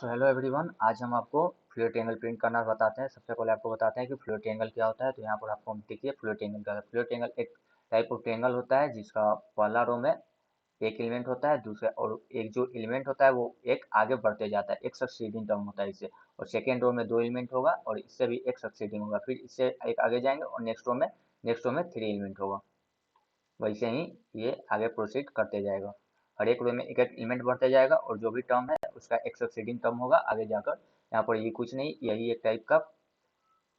So hello everyone, आज हम आपको फ्लोट ट्रायंगल प्रिंट करना बताते हैं। सबसे पहले आपको बताते हैं कि फ्लोट ट्रायंगल क्या होता है। तो यहाँ पर आपको हम देखिए फ्लोट ट्रायंगल क्या है। फ्लोट ट्रायंगल एक टाइप ऑफ ट्रायंगल होता है जिसका पहला रो में एक एलिमेंट होता है, दूसरा और एक जो एलिमेंट होता है वो एक आगे बढ़ते जाता है, एक सक्सीडिंग टर्म होता है इससे। और सेकेंड रो में दो एलिमेंट होगा और इससे भी एक सक्सीडिंग होगा, फिर इससे एक आगे जाएंगे और नेक्स्ट रो में थ्री एलिमेंट होगा। वैसे ही ये आगे प्रोसीड करते जाएगा। हर एक रो में एक एक एलिमेंट बढ़ते जाएगा और जो भी टर्म है उसका एक सक्सीडिंग टर्म होगा आगे जाकर। यहाँ पर ये कुछ नहीं, यही एक टाइप का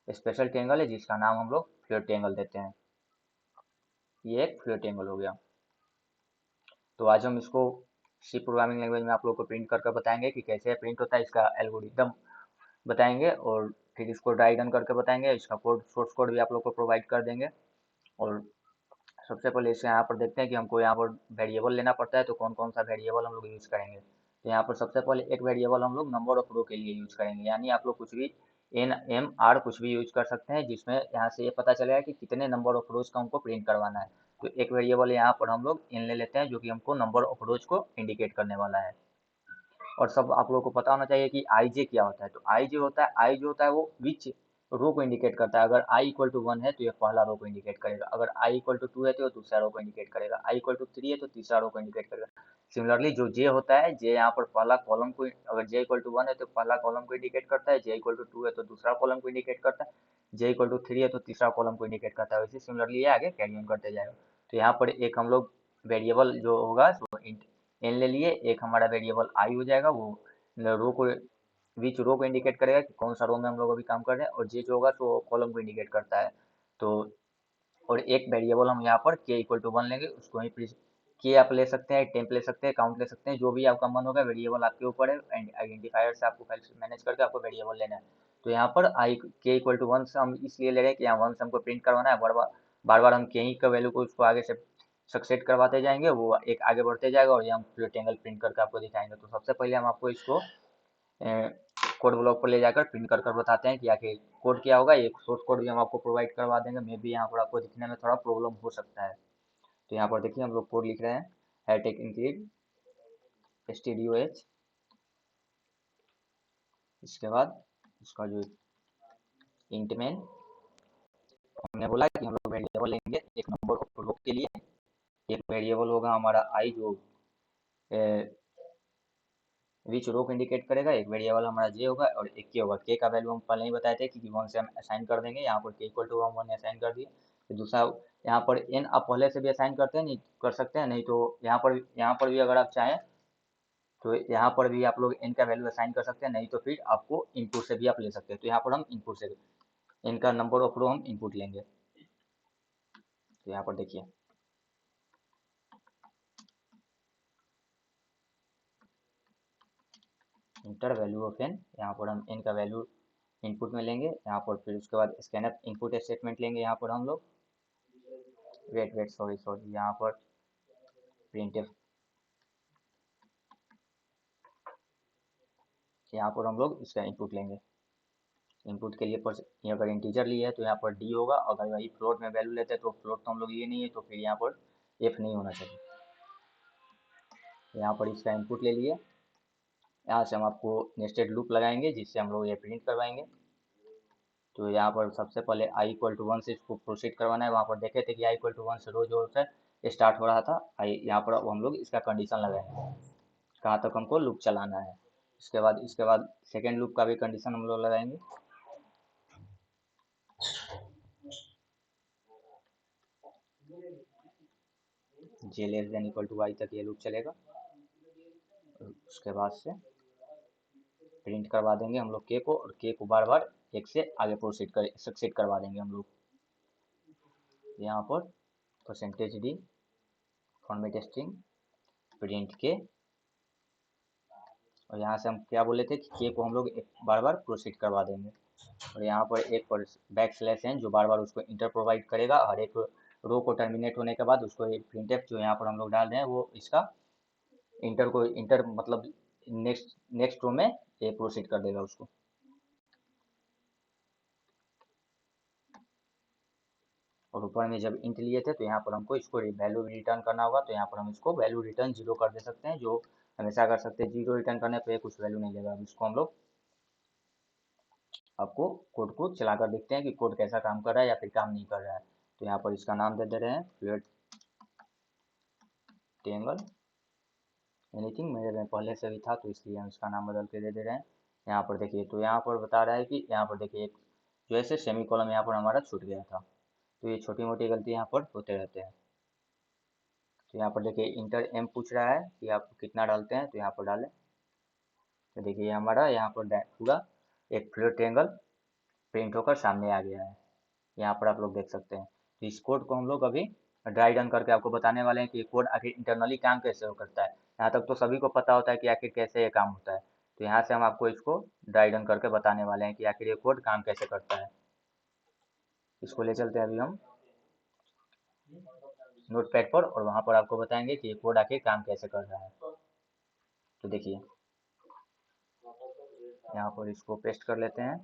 स्पेशल ट्रायंगल है जिसका नाम हम लोग फ्लोट ट्रायंगल देते हैं। ये एक फ्लोट ट्रायंगल हो गया। तो आज हम इसको सी प्रोग्रामिंग लैंग्वेज में आप लोग को प्रिंट करके बताएंगे कि कैसे प्रिंट होता है, इसका एल्गोरिदम बताएंगे और फिर इसको ड्राई रन करके बताएंगे। इसका कोड, सोर्स कोड भी आप लोग को प्रोवाइड कर देंगे। और सबसे पहले इसे यहाँ पर देखते हैं कि हमको यहाँ पर वेरिएबल लेना पड़ता है, तो कौन कौन सा वेरिएबल हम लोग यूज करेंगे। तो यहाँ पर सबसे पहले एक वेरिएबल हम लोग नंबर ऑफ रो के लिए यूज करेंगे, यानी आप लोग कुछ भी एन एम आर कुछ भी यूज कर सकते हैं, जिसमें यहाँ से ये पता चलेगा कि कितने नंबर ऑफ रोज का हमको प्रिंट करवाना है। तो एक वेरिएबल यहाँ पर हम लोग एन ले लेते हैं जो कि हमको नंबर ऑफ रोज को इंडिकेट करने वाला है। और सब आप लोगों को पता होना चाहिए कि आई जे क्या होता है। तो आई जे होता है, आई जो होता है वो विच रो को इंडिकेट करता है। अगर आई इक्वल टू 1 है तो ये पहला रो को इंडिकेट करेगा, अगर आई इक्वल टू 2 है तो ये दूसरा रो को इंडिकेट करेगा, आई इक्वल टू 3 है तो तीसरा रो को इंडिकेट करेगा। सिमिलरली जो जे होता है, जे यहाँ पर पहला कॉलम को, अगर जे इक्वल टू 1 है तो पहला कॉलम को इंडिकेट करता है, जे इक्वल टू 2 है तो दूसरा कॉलम को इंडिकेट करता है, जे इक्वल टू 3 है तो तीसरा कॉलम को इंडिकेट करता है। वैसे सिमिलरली ये आगे कैरी ऑन करते जाएगा। तो यहाँ पर एक हम लोग वेरिएबल जो होगा वो एन ले लिए, एक हमारा वेरिएबल आई हो जाएगा, वो रो को, विच रो को इंडिकेट करेगा कि कौन सा रो में हम लोग अभी काम कर रहे हैं, और जे जो होगा तो कॉलम को इंडिकेट करता है। तो और एक वेरिएबल हम यहाँ पर के इक्वल टू 1 लेंगे, उसको ही के आप ले सकते हैं, टेम्प ले सकते हैं, काउंट ले सकते हैं, जो भी आपका मन होगा। वेरिएबल आपके ऊपर है, एंड आइडेंटिफायर से आपको फाइल मैनेज करके आपको वेरिएबल लेना है। तो यहाँ पर आई के इक्वल टू 1 से हम इसलिए ले रहे हैं कि यहाँ 1 से हमको प्रिंट करवाना है। बार बार हम के ही का वैल्यू को उसको आगे से सक्सेट करवाते जाएंगे, वो एक आगे बढ़ते जाएगा और ये हम रेक्टेंगल प्रिंट करके आपको दिखाएंगे। तो सबसे पहले हम आपको इसको कोड ब्लॉक पर ले जाकर प्रिंट कर कर बताते हैं कि आखिर कोड क्या होगा। ये सोर्स कोड भी हम आपको प्रोवाइड करवा देंगे, मे भी यहाँ पर आपको दिखने में थोड़ा प्रॉब्लम हो सकता है। तो यहाँ पर देखिए हम लोग कोड लिख रहे हैं, हैटेक इंक्रीड stdoh। इसके बाद इसका जो इंट में हमने बोला कि हम लोग वेरिएबल लेंगे एक नंबर ऑफ रो के लिए। एक वेरिएबल होगा हमारा आई जो विच रो को इंडिकेट करेगा, एक वेरिएबल हमारा जे होगा और एक के होगा। के का वैल्यू हम पहले ही बताए थे कि 1 से हम असाइन कर देंगे। यहाँ पर के इक्वल टू 1 असाइन कर दिए। तो दूसरा यहाँ पर एन आप पहले से भी असाइन करते हैं, नहीं कर सकते हैं, नहीं तो यहाँ पर भी अगर आप चाहें तो यहाँ पर भी आप लोग एन का वैल्यू असाइन कर सकते हैं, नहीं तो फिर आपको इनपुट से भी आप ले सकते हैं। तो यहाँ पर हम इनपुट से एन का नंबर ऑफ रो हम इनपुट लेंगे। तो यहाँ पर देखिए इंटर वैल्यू ऑफ एन, यहाँ पर हम एन का वैल्यू इनपुट में लेंगे। यहाँ पर फिर उसके बाद स्कैनअप इनपुट स्टेटमेंट लेंगे। यहाँ पर हम लोग वेट सॉरी यहाँ पर प्रिंटफ, यहाँ पर हम लोग इसका इनपुट लेंगे। इनपुट के लिए पर ये अगर इंटीजर लिए है तो यहाँ पर डी होगा, अगर वही फ्लोट में वैल्यू लेते हैं तो फ्लोट तो हम लोग ये नहीं है, तो फिर यहाँ पर एफ नहीं होना चाहिए। यहाँ पर इसका इनपुट ले लिए। यहाँ से हम आपको नेस्टेड लूप लगाएंगे जिससे हम लोग ये प्रिंट करवाएंगे। तो यहाँ पर सबसे पहले आई इक्वल टू 1 से इसको प्रोसीड करवाना है। वहाँ पर देखे थे कि आई इक्वल टू 1 से रो जो होता है स्टार्ट हो रहा था। आई यहाँ पर अब हम लोग इसका कंडीशन लगाएंगे कहाँ तक हमको लूप चलाना है। इसके बाद सेकेंड लूप का भी कंडीशन हम लोग लगाएंगे। J less than equal to Y तक ये लूप चलेगा। उसके बाद से प्रिंट करवा देंगे हम लोग के को, और के को बार बार एक से आगे प्रोसीड कर सक्सेट करवा देंगे हम लोग। यहाँ पर percentage D format string print के, और यहाँ से हम क्या बोले थे कि के को हम लोग बार बार प्रोसीड करवा देंगे। और यहाँ पर एक बैक स्लैश है जो बार बार उसको इंटर प्रोवाइड करेगा। हर एक रो को टर्मिनेट होने के बाद उसको एक प्रिंटफ जो यहाँ पर हम लोग डाल रहे हैं वो इसका इंटर मतलब नेक्स्ट रो में ये प्रोसीड कर देगा उसको। और ऊपर में जब इंट लिए थे तो यहाँ पर हमको इसको वैल्यू रिटर्न करना होगा, तो यहाँ पर हम इसको वैल्यू रिटर्न 0 कर दे सकते हैं, जो हमेशा कर सकते हैं। जीरो रिटर्न करने पे कुछ वैल्यू नहीं देगा। अब इसको हम लोग आपको कोड को चलाकर देखते हैं कि कोड कैसा काम कर रहा है या फिर काम नहीं कर रहा है। तो यहाँ पर इसका नाम दे रहे हैं फ्लूइड ट्रायंगल एनीथिंग। मेरे में पहले से भी था तो इसलिए हम इसका नाम बदल के दे रहे हैं। यहाँ पर देखिए, तो यहाँ पर बता रहा है कि यहाँ पर देखिए एक जो है सेमी कॉलम यहाँ पर हमारा छूट गया था। तो ये छोटी मोटी गलती यहाँ पर होते रहते हैं। तो यहाँ पर देखिए इंटर एम पूछ रहा है कि आप कितना डालते हैं, तो यहाँ पर डालें। तो देखिए हमारा यहाँ पर पूरा एक फ्लूइड ट्रायंगल प्रिंट होकर सामने आ गया है। यहाँ पर आप लोग देख सकते हैं। तो इस कोड को हम लोग अभी ड्राई रन करके आपको बताने वाले हैं कि ये कोड आखिर इंटरनली काम कैसे हो करता है। यहाँ तक तो सभी को पता होता है कि आखिर कैसे ये काम होता है। तो यहाँ से हम आपको इसको ड्राई रन करके बताने वाले हैं कि आखिर ये कोड काम कैसे करता है। इसको ले चलते हैं अभी हम नोटपैड पर और वहाँ पर आपको बताएंगे कि ये कोड आखिर काम कैसे कर रहा है। तो देखिए यहाँ पर इसको पेस्ट कर लेते हैं।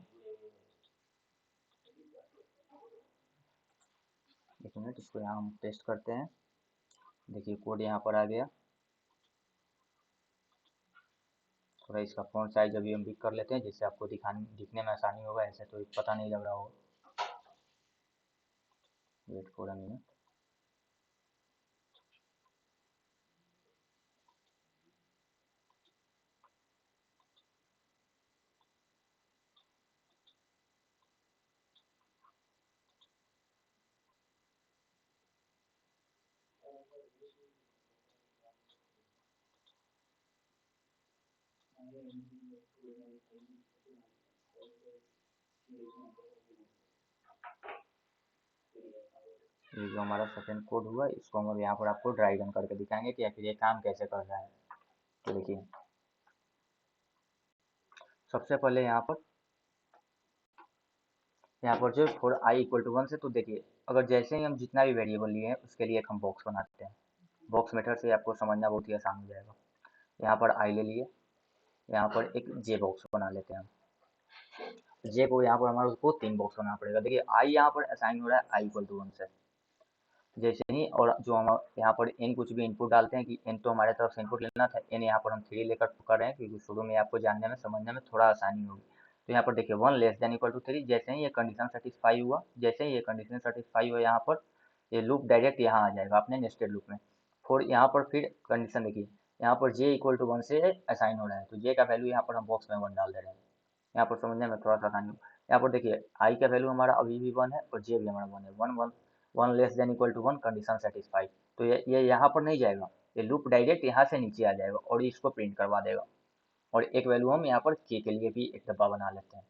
एक मिनट, इसको यहाँ हम पेस्ट करते हैं। देखिए कोड यहाँ पर आ गया। थोड़ा इसका फ़ॉन्ट साइज अभी हम बिग कर लेते हैं जिससे आपको दिखने में आसानी होगा। ऐसे तो पता नहीं लग रहा होगा। Wait for a minute. ये जो हमारा सेकंड कोड हुआ इसको हम यहाँ पर आपको ड्राई रन करके दिखाएंगे कि आखिर ये काम कैसे कर रहा है। तो देखिए सबसे पहले यहाँ पर जो फॉर आई इक्वल टू 1 से, तो देखिए अगर जैसे ही हम जितना भी वेरिएबल लिए हैं उसके लिए एक हम बॉक्स बनाते हैं। बॉक्स मेथड से आपको समझना बहुत ही आसान हो जाएगा। यहाँ पर आई ले लिए, यहाँ पर एक जे बॉक्स बना लेते हैं हम। जे को यहाँ पर हमारे उसको 3 बॉक्स बनाना पड़ेगा। देखिए आई यहाँ पर असाइन हो रहा है आई इक्वल टू 1 से। जैसे ही और जो हम यहाँ पर n कुछ भी इनपुट डालते हैं कि n तो हमारे तरफ से इनपुट लेना था, n यहाँ पर हम 3 लेकर कर रहे हैं क्योंकि शुरू में आपको जानने में समझने में थोड़ा आसानी होगी। तो यहाँ पर देखिए 1 लेस देन इक्वल टू 3, जैसे ही ये कंडीशन सेटिस्फाई हुआ, जैसे ही ये कंडीशन सेटिस्फाई हुआ यहाँ पर ये लूप डायरेक्ट यहाँ आ जाएगा अपने नेस्टेड लूप में। फिर यहाँ पर फिर कंडीशन देखिए यहाँ पर j इक्वल टू 1 से असाइन हो रहा है, तो j का वैल्यू यहाँ पर हम बॉक्स में 1 डाल दे रहे हैं। यहाँ पर समझने में थोड़ा सा आसानी हो। यहाँ पर देखिए i का वैल्यू हमारा अभी भी 1 है और j भी हमारा 1 है। 1 less than equal to 1 condition satisfied. तो ये यहाँ पर नहीं जाएगा, ये लूप डायरेक्ट यहाँ से नीचे आ जाएगा और इसको प्रिंट करवा देगा। और एक वैल्यू हम यहाँ पर k के लिए भी एक डब्बा बना लेते हैं।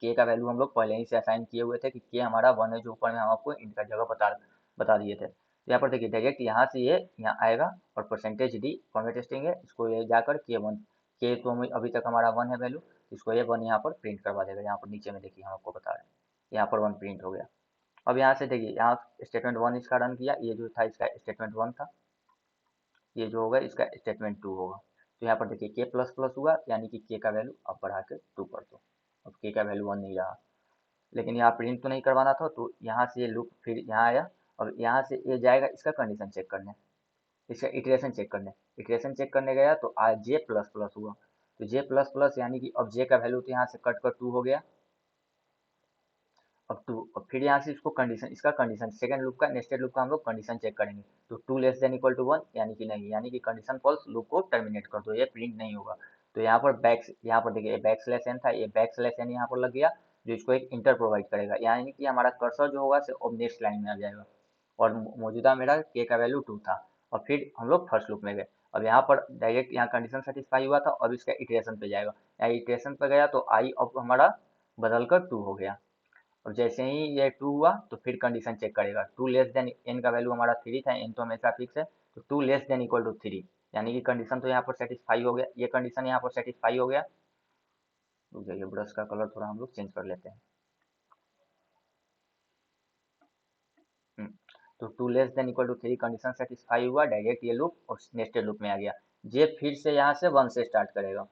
k का वैल्यू हम लोग पहले ही से असाइन किए हुए थे कि k हमारा 1 है, जो ऊपर में हम आपको इनका जगह बता दिए थे। तो यहाँ पर देखिए डायरेक्ट यहाँ से ये यहाँ आएगा और परसेंटेज डी फॉर्मेट स्ट्रिंग है, इसको ये जाकर k1 k तो हम अभी तक हमारा 1 है वैल्यू, इसको ये 1 यहाँ पर प्रिंट करवा देगा। यहाँ पर नीचे में देखिए हम आपको बता रहे हैं यहाँ पर 1 प्रिंट हो गया। अब यहाँ से देखिए यहाँ स्टेटमेंट 1 इसका रन किया, ये जो था इसका स्टेटमेंट 1 था, ये जो होगा इसका स्टेटमेंट 2 होगा। तो यहाँ पर देखिए के प्लस प्लस हुआ, यानी कि के का वैल्यू अब बढ़ा के 2 कर दो। अब के का वैल्यू 1 नहीं रहा, लेकिन यहाँ प्रिंट तो नहीं करवाना था, तो यहाँ से ये लूप फिर यहाँ आया और यहाँ से ये जाएगा इसका कंडीशन चेक करने, इसका इटरेशन चेक करने। इटरेशन चेक करने गया तो आज जे प्लस प्लस हुआ, तो जे प्लस प्लस यानी कि अब जे का वैल्यू तो यहाँ से कट कर 2 हो गया। अब 2 और फिर यहाँ से इसको कंडीशन, इसका कंडीशन सेकंड लूप का नेस्टेड लूप का हम लोग कंडीशन चेक करेंगे। तो 2 लेस देन इक्वल टू 1 यानी कि नहीं, यानी कि कंडीशन फॉल्स, लूप को टर्मिनेट कर दो, ये प्रिंट नहीं होगा। तो यहाँ पर यहाँ पर देखिए बैक स्लैश एन था, ये बैक स्लैश एन यहाँ पर लग गया जो इसको एक इंटर प्रोवाइड करेगा, यानी कि हमारा कर्सर जो होगा अब नेक्स्ट लाइन में आ जाएगा। और मौजूदा मेरा के का वैल्यू 2 था और फिर हम लोग फर्स्ट लूप में गए। अब यहाँ पर डायरेक्ट यहाँ कंडीशन सेटिस्फाई हुआ था, अब इसका इटरेशन पे जाएगा, यहाँ इटरेशन पे गया तो आई अब हमारा बदल कर 2 हो गया। और जैसे ही ये 2 हुआ तो फिर कंडीशन चेक करेगा। 2 लेस देन एन का वैल्यू हमारा 3 था, एन तो हमेशा फिक्स है, तो 2 लेस देन इक्वल टू 3, यानी कि कंडीशन तो यहाँ पर सेटिस्फाई हो गया, ये कंडीशन यहाँ पर सेटिस्फाई हो गया। रुक जाइए, ब्रश का कलर थोड़ा हम लोग चेंज कर लेते हैं। तो 2 less than equal to 3 condition satisfy हुआ, डायरेक्ट ये लूप और नेस्टेड लूप में आ गया। जे फिर से यहाँ से 1 से स्टार्ट करेगा,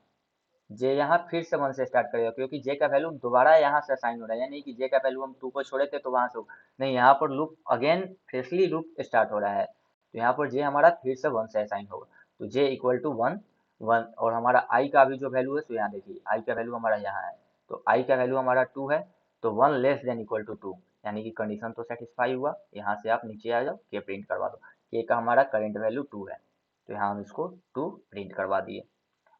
जे यहाँ फिर से 1 से स्टार्ट करेगा क्योंकि जे का वैल्यू दोबारा यहाँ से असाइन हो रहा है, यानी कि जे का वैल्यू हम 2 को छोड़े थे तो वहां से नहीं, यहाँ पर loop again freshly loop start हो रहा है, तो यहाँ पर जे हमारा फिर से 1 से असाइन होगा। तो J equal to one one, और हमारा आई का भी जो वैल्यू है, तो यहाँ देखिए आई का वैल्यू हमारा यहाँ है, तो आई का वैल्यू हमारा 2 है, तो one less than equal to 2, यानी कि कंडीशन तो सेटिस्फाई हुआ। यहाँ से आप नीचे आ जाओ, के प्रिंट करवा दो, के का हमारा करंट वैल्यू 2 है, तो यहाँ हम इसको 2 प्रिंट करवा दिए।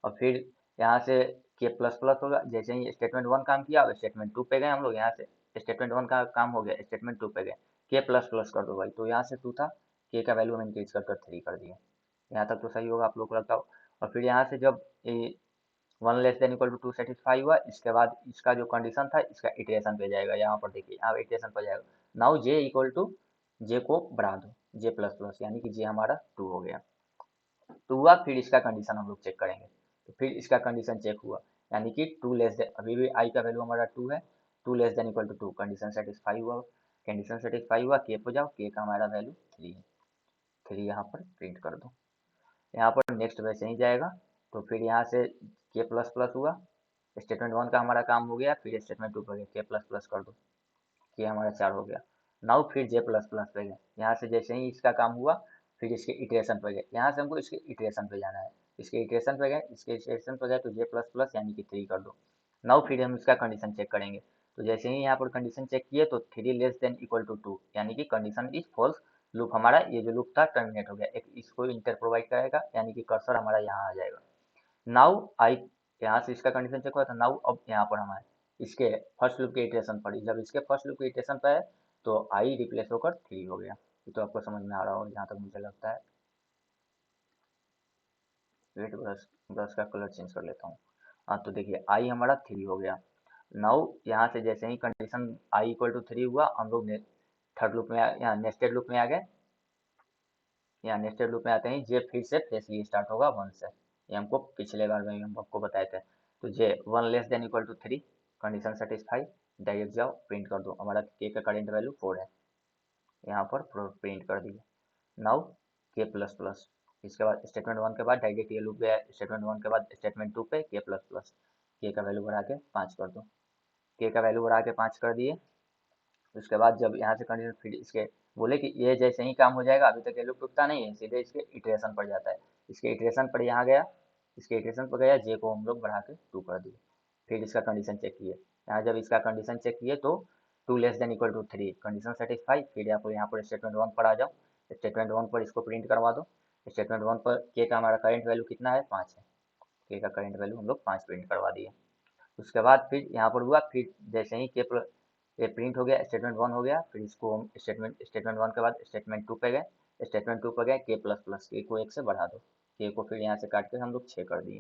और फिर यहाँ से के प्लस प्लस होगा, जैसे ही स्टेटमेंट वन काम किया, अब स्टेटमेंट टू पे गए हम लोग, यहाँ से स्टेटमेंट वन का काम हो गया, स्टेटमेंट टू पे गए, के प्लस प्लस कर दो भाई, तो यहाँ से 2 था, के का वैल्यू हम इंक्रीज कर कर 3 कर दिए। यहाँ तक तो सही होगा आप लोग को लगता हो। और फिर यहाँ से जब one less than equal to 2 satisfy हुआ, इसके बाद इसका जो कंडीशन था, इसका इटरेशन पे जाएगा, यहाँ पर देखिए यहाँ इटरेशन पे जाएगा। नाउ जे इक्वल टू, जे को बढ़ा दो, जे प्लस प्लस, यानी कि जे हमारा 2 हो गया, 2 हुआ, फिर इसका कंडीशन हम लोग चेक करेंगे, तो फिर इसका कंडीशन चेक हुआ, यानी कि 2 लेस देन, अभी भी आई का वैल्यू हमारा 2 है, 2 less than equal to 2, condition satisfy हुआ, कंडीशन सेटिस्फाई हुआ, के पे जाओ, के का हमारा वैल्यू 3 है, 3 यहाँ पर प्रिंट कर दो। यहाँ पर नेक्स्ट वैसे ही जाएगा, तो फिर यहाँ से के प्लस प्लस हुआ, स्टेटमेंट वन का हमारा काम हो गया, फिर स्टेटमेंट टू पे गए, के प्लस प्लस कर दो, के हमारा 4 हो गया। नाउ फिर जे प्लस प्लस पे गए, यहाँ से जैसे ही इसका काम हुआ, फिर इसके इटरेशन पे गए, यहाँ से हमको इसके इटरेशन पे जाना है, इसके इटरेशन पे गए, इसके इटरेशन पे गए, तो जे प्लस प्लस यानी कि 3 कर दो। नाउ फिर हम इसका कंडीशन चेक करेंगे, तो जैसे ही यहाँ पर कंडीशन चेक किए, तो 3 लेस देन इक्वल टू 2, यानी कि कंडीशन इज फॉल्स, लूप हमारा ये जो लूप था टर्मिनेट हो गया, एक इसको इंटर प्रोवाइड करेगा, यानी कि कर्सर हमारा यहाँ आ जाएगा। नाउ आई, यहाँ से इसका कंडीशन चेक हुआ था, नाउ अब यहाँ पर हमारे इसके फर्स्ट लूप के इटरेशन पर, जब इसके फर्स्ट लूप के इटरेशन पर है, तो आई रिप्लेस होकर 3 हो गया। ये तो आपको समझ में आ रहा हो जहाँ तक मुझे लगता है। वेट, ब्रश ब्रश का कलर चेंज कर लेता हूँ। हाँ, तो देखिए आई हमारा 3 हो गया। नाउ यहाँ से जैसे ही कंडीशन आई इक्वल टू 3 हुआ, हम लोग थर्ड लूप में यहाँ नेस्टेड लूप में आ गए। यहाँ नेस्टेड लूप में आते ही जे फिर से फ्रेशली स्टार्ट होगा 1 से, ये हमको पिछले बार में हम आपको बताए थे। तो J 1 less than equal to 3, condition satisfy, direct जाओ प्रिंट कर दो, हमारा के का करेंट वैल्यू 4 है, यहाँ पर प्रिंट कर दिए। नाउ के प्लस प्लस, इसके बाद स्टेटमेंट वन के बाद डायरेक्ट ये लूप गया, स्टेटमेंट वन के बाद स्टेटमेंट टू पे के प्लस प्लस, के का वैल्यू बढ़ा के 5 कर दो, के का वैल्यू बढ़ा के 5 कर दिए। उसके बाद जब यहाँ से कंडीशन फिर इसके बोले कि ये जैसे ही काम हो जाएगा, अभी तक ये लूप रुकता नहीं है, सीधे इसके इटरेशन पर जाता है, इसके इटरेशन पर यहाँ गया, इसके इटरेशन पर गया, जे को हम लोग बढ़ा के 2 कर दिए। फिर इसका कंडीशन चेक किए, यहाँ जब इसका कंडीशन चेक किए, तो 2 less than equal to 3, condition satisfy, फिर आप यहाँ पर स्टेटमेंट वन पर आ जाओ, स्टेटमेंट वन पर इसको प्रिंट करवा दो। स्टेटमेंट वन पर के का हमारा करंट वैल्यू कितना है, 5 है, के का करंट वैल्यू हम लोग 5 प्रिंट करवा दिए। उसके बाद फिर यहाँ पर हुआ, फिर जैसे ही के ये प्रिंट हो गया, स्टेटमेंट वन हो गया, फिर इसको हम स्टेटमेंट वन के बाद स्टेटमेंट टू पे गए, स्टेटमेंट टू पे गए, के प्लस प्लस, के को 1 से बढ़ा दो, के को फिर यहाँ से काट के हम लोग 6 कर दिए।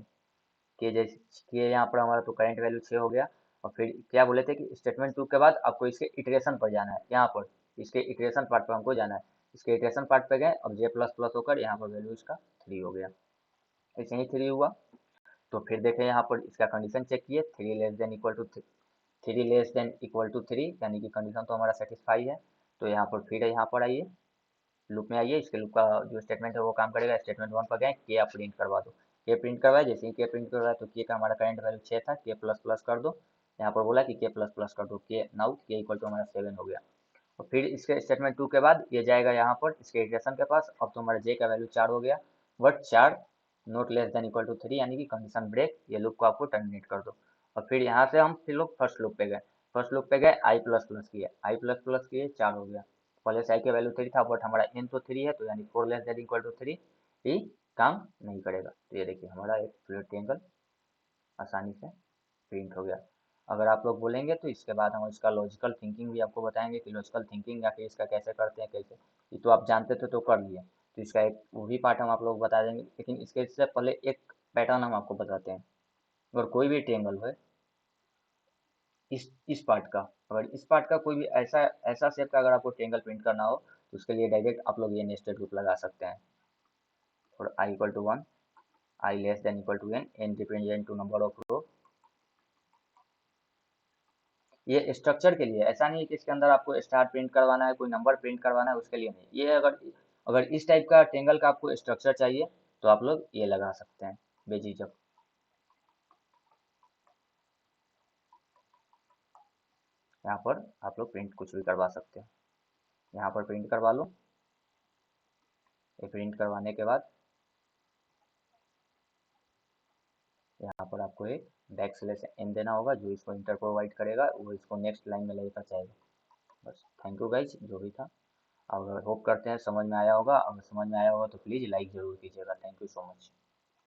के जैसे के यहाँ पर हमारा तो करंट वैल्यू 6 हो गया। और फिर क्या बोले थे कि स्टेटमेंट टू के बाद आपको इसके इटरेशन पर जाना है, यहाँ पर इसके इटरेशन पार्ट पर हमको जाना है, इसके इटरेशन पार्ट पे गए, अब जे प्लस प्लस होकर यहाँ पर वैल्यू इसका 3 हो गया, ऐसे ही 3 हुआ। तो फिर देखें यहाँ पर इसका कंडीशन चेक किए, 3 less than equal to 3 less than equal to 3, यानी कि कंडीशन तो हमारा सेटिस्फाई है। तो यहाँ पर फिर यहाँ पर आइए, लूप में आइए, इसके लूप का जो स्टेटमेंट है वो काम करेगा, स्टेटमेंट वन पर गए, के आप प्रिंट करवा दो, के प्रिंट करवाए, जैसे ही के प्रिंट करवाए, तो के का हमारा करंट वैल्यू 6 था, के प्लस प्लस कर दो, यहाँ पर बोला कि के प्लस प्लस कर दो, के नाउ के इक्वल टू हमारा 7 हो गया। और फिर इसके स्टेटमेंट टू के बाद ये जाएगा यहाँ पर इसके इटरेशन के पास, अब तो हमारा जे का वैल्यू 4 हो गया, but 4 not less than equal to 3, यानी कि कंडीशन ब्रेक, ये लूप को आपको टर्मिनेट कर दो। और फिर यहाँ से हम फिर लोग फर्स्ट लूप पे गए, फर्स्ट लूप पे गए, आई प्लस प्लस किए, आई प्लस प्लस किए, 4 हो गया, पहले से आई का वैल्यू 3 था, बट हमारा एन तो 3 है, तो यानी 4 लेस देन इक्वल टू 3 ही काम नहीं करेगा। तो ये देखिए हमारा एक फ्लूइड ट्रायंगल आसानी से प्रिंट हो गया। अगर आप लोग बोलेंगे तो इसके बाद हम इसका लॉजिकल थिंकिंग भी आपको बताएंगे कि लॉजिकल थिंकिंग या फिर इसका कैसे करते हैं, कैसे, ये तो आप जानते थे तो कर लिए, तो इसका एक वो भी पार्ट हम आप लोग बता देंगे, लेकिन इसके से पहले एक पैटर्न हम आपको बताते हैं। अगर कोई भी ट्रायंगल है, इस पार्ट का, अगर इस पार्ट का कोई भी ऐसा ऐसा शेप का अगर आपको ट्रायंगल प्रिंट करना हो, तो उसके लिए डायरेक्ट आप लोग ये नेस्टेड लूप लगा सकते हैं, और I equal to 1, I less than equal to N, N represent to number of row. ये स्ट्रक्चर के लिए, ऐसा नहीं है कि इसके अंदर आपको स्टार प्रिंट करवाना है, कोई नंबर प्रिंट करवाना है, उसके लिए नहीं, ये अगर अगर इस टाइप का ट्रायंगल का आपको स्ट्रक्चर चाहिए, तो आप लोग ये लगा सकते हैं बेझिझक। यहाँ पर आप लोग प्रिंट कुछ भी करवा सकते हैं, यहाँ पर प्रिंट करवा लो, ये प्रिंट करवाने के बाद यहाँ पर आपको एक बैक स्लैश एन देना होगा, जो इसको इंटर प्रोवाइड करेगा, वो इसको नेक्स्ट लाइन में लेकर जाएगा। बस, थैंक यू गाइज, जो भी था। और होप करते हैं समझ में आया होगा। अगर समझ में आया होगा तो प्लीज़ लाइक ज़रूर कीजिएगा। Thank you so much.